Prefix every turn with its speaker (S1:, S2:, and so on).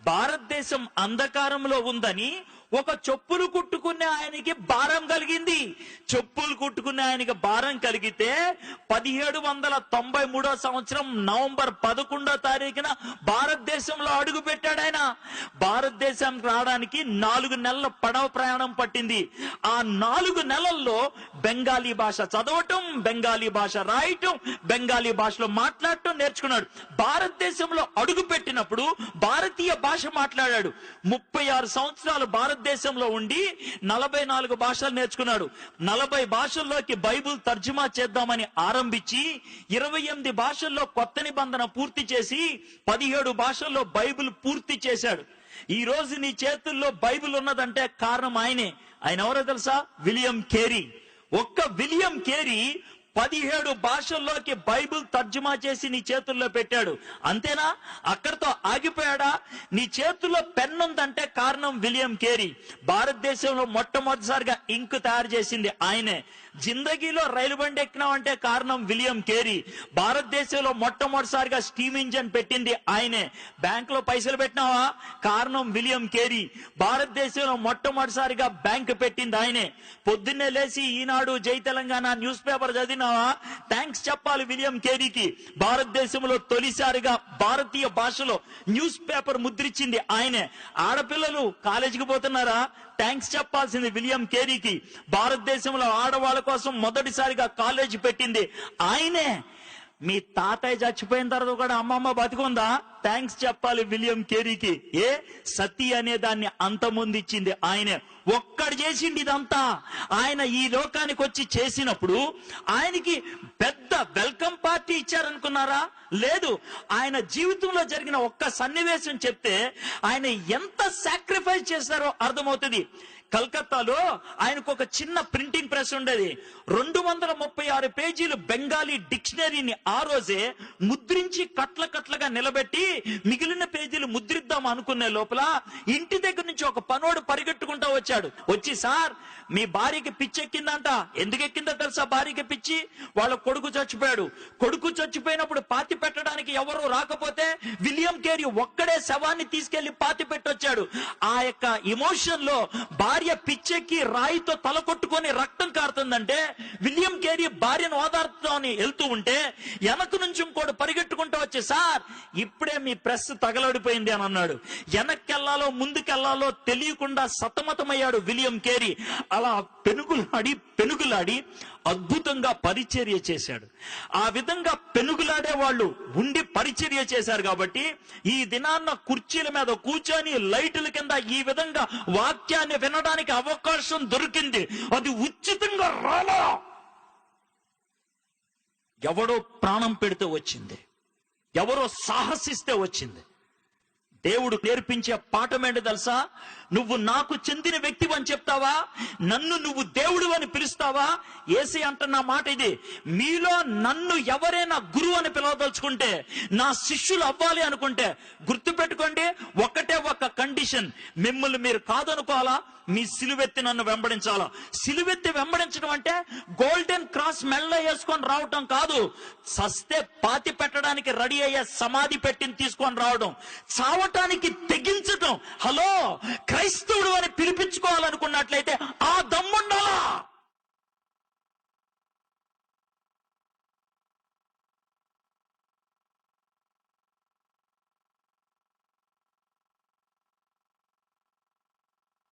S1: భారతదేశం అంధకారంలో ఉందని ఒక చెప్పులు కుట్టుకునే ఆయనకి భారం కలిగింది. చెప్పులు కుట్టుకునే ఆయనకి భారం కలిగితే 1793 సంవత్సరం నవంబర్ 11వ తారీఖున భారతదేశంలో అడుగు పెట్టాడు ఆయన. భారతదేశానికి రావడానికి 4 నెలల పడవ ప్రయాణం పట్టింది. ఆ 4 నెలల్లో బెంగాలీ భాష చదవటం, బెంగాలీ భాష రాయటం, బెంగాలీ భాషలో మాట్లాడటం నేర్చుకున్నాడు. భారతదేశంలో అడుగు పెట్టినప్పుడు భారతీయ భాష మాట్లాడాడు. 36 సంవత్సరాలు భారతదేశంలో ఉండి 44 భాషలు నేర్చుకున్నాడు. 40 భాషల్లోకి బైబిల్ తర్జుమా చేద్దామని ఆరంభించి 28 భాషల్లో కొత్త నిబంధన పూర్తి చేసి 17 భాషల్లో బైబిల్ పూర్తి చేశాడు. ఈ రోజు నీ చేతుల్లో బైబిల్ ఉన్నదంటే కారణం ఆయనే. ఆయన ఎవరో తెలుసా? William Carey. ఒక్క విలియం కేరీ 17 భాషల్లోకి బైబిల్ తర్జుమా చేసి నీ చేతుల్లో పెట్టాడు. అంతేనా? అక్కడితో ఆగిపోయాడా? నీ చేతుల్లో పెన్ ఉందంటే కారణం విలియం కేరీ. భారతదేశంలో మొట్టమొదటిసారిగా ఇంక్ తయారు చేసింది ఆయనే. జిందగీలో రైలు బండి ఎక్కినావంటే కారణం విలియం కేరీ. భారతదేశంలో మొట్టమొదటిసారిగా స్టీమ్ ఇంజన్ పెట్టింది ఆయనే. బ్యాంకులో పైసలు పెట్టినావా? కారణం విలియం కేరీ. భారతదేశంలో మొట్టమొదటిసారిగా బ్యాంక్ పెట్టింది ఆయనే. పొద్దున్నే లేచి ఈనాడు, జై తెలంగాణ న్యూస్ పేపర్ చదివినావా? థ్యాంక్స్ చెప్పాలి విలియం కేరీకి. భారతదేశంలో తొలిసారిగా భారతీయ భాషలో న్యూస్ పేపర్ ముద్రించింది ఆయనే. ఆడపిల్లలు కాలేజీకి పోతున్నారా? థ్యాంక్స్ చెప్పాల్సింది విలియం కేరీకి. భారతదేశంలో ఆడవాళ్ళ కోసం మొదటిసారిగా కాలేజీ పెట్టింది ఆయనే. మీ తాతయ్య చచ్చిపోయిన తర్వాత కూడా అమ్మమ్మ బతికుందా? థ్యాంక్స్ చెప్పాలి విలియం కేరీకి. సతీ అనే దాన్ని అంతమొందిచ్చింది ఆయనే. ఒక్కడు చేసింది ఇదంతా. ఆయన ఈ లోకానికి వచ్చి చేసినప్పుడు ఆయనకి పెద్ద వెల్కమ్ పార్టీ ఇచ్చారనుకున్నారా? లేదు. ఆయన జీవితంలో జరిగిన ఒక్క సన్నివేశం చెప్తే ఆయన ఎంత సాక్రిఫైస్ చేశారో అర్థమవుతుంది. కలకత్తాలో ఆయనకు ఒక చిన్న ప్రింటింగ్ ప్రెస్ ఉండేది. 236 పేజీలు బెంగాలీ డిక్షనరీని ఆ రోజే ముద్రించి కట్లగా నిలబెట్టి మిగిలిన పేజీలు ముద్రిద్దాం అనుకునే లోపల ఇంటి దగ్గర నుంచి ఒక పనోడు పరిగెట్టుకుంటా వచ్చాడు. వచ్చి, సార్ మీ భార్యకి పిచ్చి ఎక్కిందంట. ఎందుకు ఎక్కిందో తెలుసా భార్యకి పిచ్చి? వాళ్ళ కొడుకు చచ్చిపోయాడు. కొడుకు చచ్చిపోయినప్పుడు పాతి పెట్టడానికి ఎవరు రాకపోతే విలియం కేరీ ఒక్కడే శవాన్ని తీసుకెళ్లి పాతి పెట్టొచ్చాడు. ఆ యొక్క ఎమోషన్ లో భార్య పిచ్చెక్కి రాయితో తల కొట్టుకొని రక్తం కారుతుందంటే విలియం కేరీ భార్యను ఓదార్చుతామని వెళ్తూ ఉంటే వెనక నుంచి ఇంకోటి పరిగెట్టుకుంటూ వచ్చి, సార్ ఇప్పుడే మీ ప్రెస్ తగలడిపోయింది అని అన్నాడు. వెనక్కెళ్లాలో ముందుకెళ్లాలో తెలియకుండా సతమతమయ్యాడు విలియం కేరీ. అలా పెనుగులాడి అద్భుతంగా పరిచర్య చేశాడు. ఆ విధంగా పెనుగులాడే వాళ్ళు ఉండి పరిచర్య చేశారు కాబట్టి ఈ దినాన్న కుర్చీల మీద కూర్చొని లైటుల కింద ఈ విధంగా వాక్యాన్ని వినడానికి అవకాశం దొరికింది. అది ఉచితంగా రాలా. ఎవడో ప్రాణం పెడితే వచ్చింది, ఎవరో సాహసిస్తే వచ్చింది. దేవుడు నేర్పించే పాఠం ఏంటి తెలుసా? నువ్వు నాకు చెందిన వ్యక్తివి అని చెప్తావా? నన్ను నువ్వు దేవుడు అని పిలుస్తావా? యేసే అంటున్న మాట ఇది. మీలో నన్ను ఎవరైనా గురువు అని పిలవదలుచుకుంటే, నా శిష్యులు అవ్వాలి అనుకుంటే గుర్తుపెట్టుకోండి, ఒకటే ఒక కండిషన్. మిమ్మల్ని మీరు కాదనుకోవాలా, మీ సిలువెత్తి నన్ను వెంబడించాలా. సిలువెత్తి వెంబడించడం అంటే గోల్డెన్ క్రాస్ మెల్ల వేసుకొని రావటం కాదు. సస్తే పాతి పెట్టడానికి రెడీ అయ్యే సమాధి పెట్టిని తీసుకొని రావడం, చావటానికి తెగించటం. హలో, క్రైస్తవుడు అని పిలిపించుకోవాలనుకున్నట్లయితే ఆ దమ్ముండాలా.